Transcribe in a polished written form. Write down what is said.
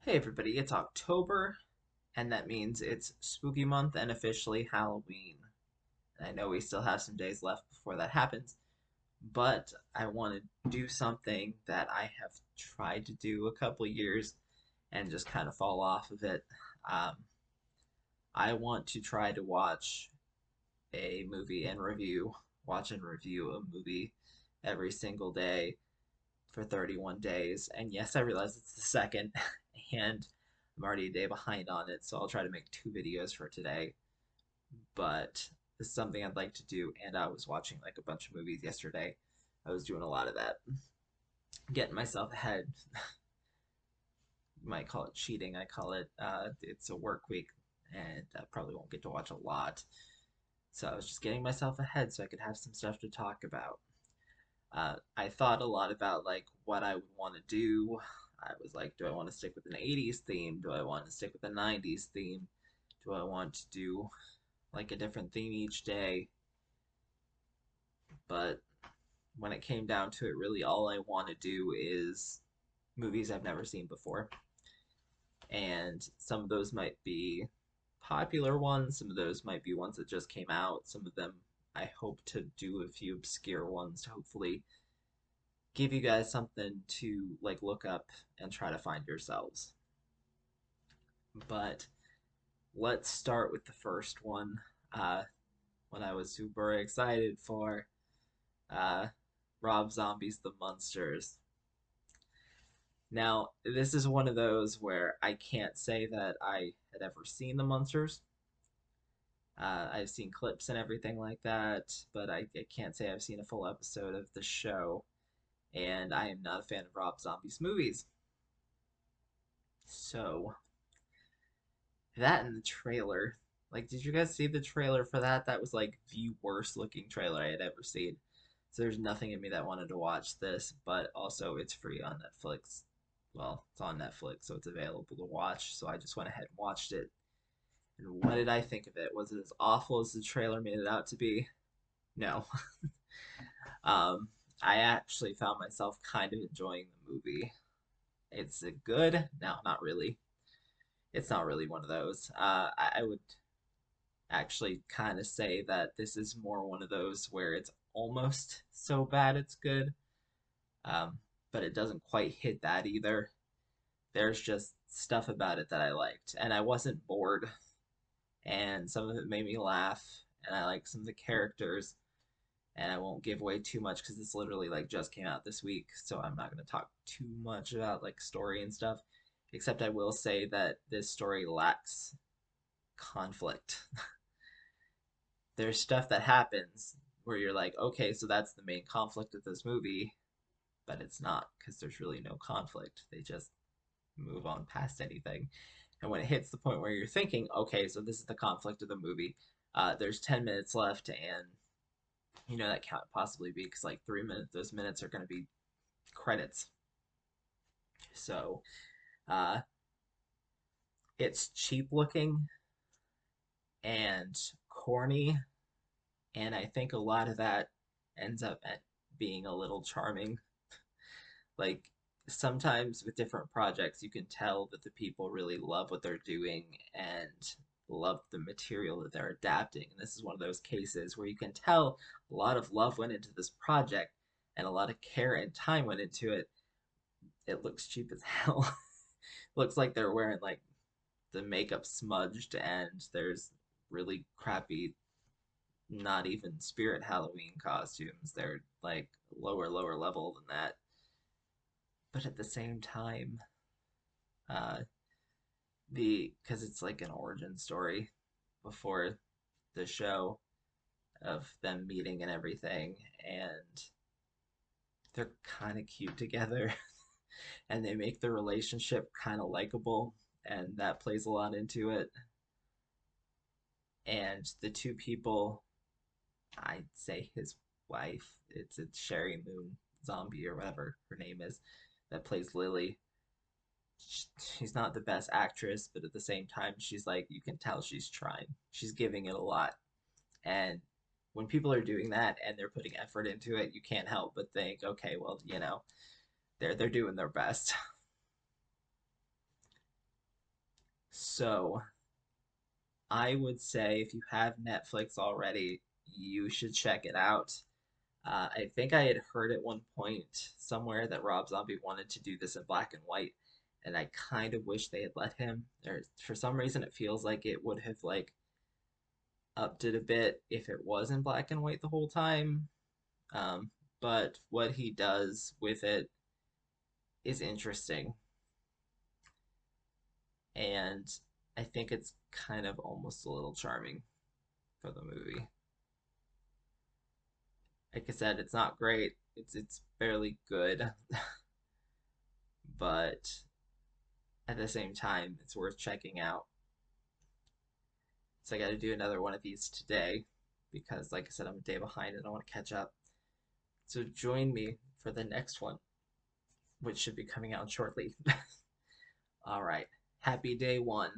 Hey everybody, it's October, and that means it's spooky month and officially Halloween. And I know we still have some days left before that happens, but I want to do something that I have tried to do a couple years and just kind of fall off of it. Um, I want to try to a movie and watch and review a movie every single day for 31 days. And yes, I realize it's the second, and I'm already a day behind on it, so I'll try to make two videos for today. But this is something I'd like to do, and I was watching like a bunch of movies yesterday. I was doing a lot of that, getting myself ahead. You might call it cheating. I call it, it's a work week, and I probably won't get to watch a lot. So I was just getting myself ahead so I could have some stuff to talk about. I thought a lot about like what I would want to do. I was like, do I want to stick with an 80s theme? Do I want to stick with a 90s theme? Do I want to do like a different theme each day? But when it came down to it, really all I want to do is movies I've never seen before. And some of those might be popular ones, some of those might be ones that just came out. Some of them I hope to do a few obscure ones to hopefully give you guys something to like look up and try to find yourselves. But let's start with the first one. What I was super excited for. Uh, Rob Zombie's The Munsters. Now, this is one of those where I can't say that I had ever seen The Munsters. I've seen clips and everything like that, but I can't say I've seen a full episode of the show. And I am not a fan of Rob Zombie's movies. So, that in the trailer. Like, did you guys see the trailer for that? That was like the worst looking trailer I had ever seen. So there's nothing in me that wanted to watch this, but also it's free on Netflix. Well, it's on Netflix, so it's available to watch. So I just went ahead and watched it. And what did I think of it? Was it as awful as the trailer made it out to be? No. um, I actually found myself kind of enjoying the movie. It's a good? No, not really. It's not really one of those. I would actually kind of say that this is more one of those where it's almost so bad it's good, um, but it doesn't quite hit that either. There's just stuff about it that I liked, and I wasn't bored, and some of it made me laugh, and I like some of the characters, and I won't give away too much because this literally like just came out this week, so I'm not going to talk too much about like story and stuff, except I will say that this story lacks conflict. There's stuff that happens where you're like, okay, so that's the main conflict of this movie, but it's not because there's really no conflict. They just move on past anything. And when it hits the point where you're thinking, okay, so this is the conflict of the movie, there's 10 minutes left, and you know that can't possibly be because like 3 minutes, those minutes are going to be credits. So uh, it's cheap looking and corny, and I think a lot of that ends up at being a little charming. Like sometimes with different projects, you can tell that the people really love what they're doing and love the material that they're adapting. And this is one of those cases where you can tell a lot of love went into this project and a lot of care and time went into it. It looks cheap as hell. Looks like they're wearing like the makeup smudged and there's really crappy, not even spirit Halloween costumes. They're like lower level than that. But at the same time, uh, because it's like an origin story before the show of them meeting and everything, and they're kind of cute together, and they make the relationship kind of likable, and that plays a lot into it. And the two people, I'd say his wife, it's Sherry Moon Zombie or whatever her name is, that plays Lily. She's not the best actress, but at the same time, she's like, you can tell she's trying. She's giving it a lot. And when people are doing that and they're putting effort into it, you can't help but think, okay, well, they're doing their best. So I would say if you have Netflix already, you should check it out. I think I had heard at one point somewhere that Rob Zombie wanted to do this in black and white, and I kind of wish they had let him. There, for some reason, it feels like it would have like upped it a bit if it was in black and white the whole time. Um, but what he does with it is interesting, and I think it's kind of almost a little charming for the movie. Like I said, it's not great. It's barely good, but at the same time, it's worth checking out. So I got to do another one of these today because, like I said, I'm a day behind and I want to catch up. So join me for the next one, which should be coming out shortly. All right. Happy day one.